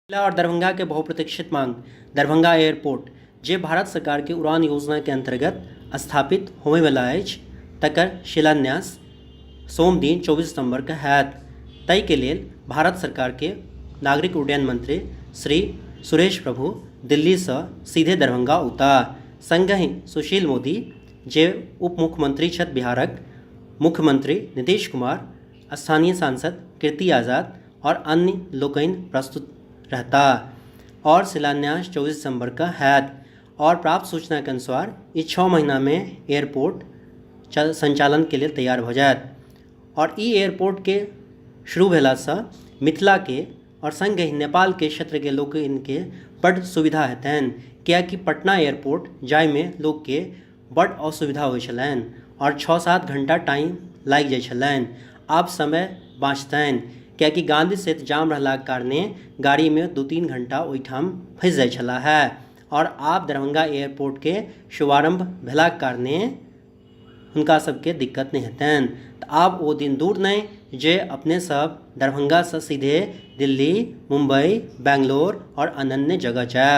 जिला और दरभंगा के बहुप्रतीक्षित मांग दरभंगा एयरपोर्ट जे भारत सरकार के उड़ान योजना के अंतर्गत स्थापित होबय वाला अछि तकर शिलान्यास सोम दिन 24 सितंबर के हैत। ताहि के लेल भारत सरकार के नागरिक उड्डयन मंत्री श्री सुरेश प्रभु दिल्ली से सीधे दरभंगा औताह। संगहि सुशील मोदी जे उप मुख्यमंत्री छथि बिहारक, मुख्यमंत्री नीतीश कुमार, स्थानीय सांसद कीर्ति आज़ाद और अन्य लोकनि प्रस्तुत रहता और शिलान्यास 24 दिसंबर का हैत। और प्राप्त सूचना के अनुसार ये 6 महीना में एयरपोर्ट संचालन के लिए तैयार हो जायत। और ई एयरपोर्ट के शुरू भेला से मिथिला के और संगहि नेपाल के क्षेत्र के लोग इनके बड़ सुविधा हेतनि, कियाकि पटना एयरपोर्ट जाय में लोग के बड़ असुविधा होइ छलनि और 6-7 घंटा टाइम लागि जाइ छलनि। आब समय बाँचतनि, कियाकि गांधी सेतु जाम रहलाक कारणे गाड़ी में 2-3 घंटा ओहिठाम फंसि जाइ छला है। और आब दरभंगा एयरपोर्ट के शुभारंभ भेलाक कारणे हुनका सबके दिक्कत नहीं हेतनि। तो आब वो दिन दूर नहीं जे अपने सब दरभंगा से सीधे दिल्ली, मुंबई, बेंगलोर और अन्य जगह जायब।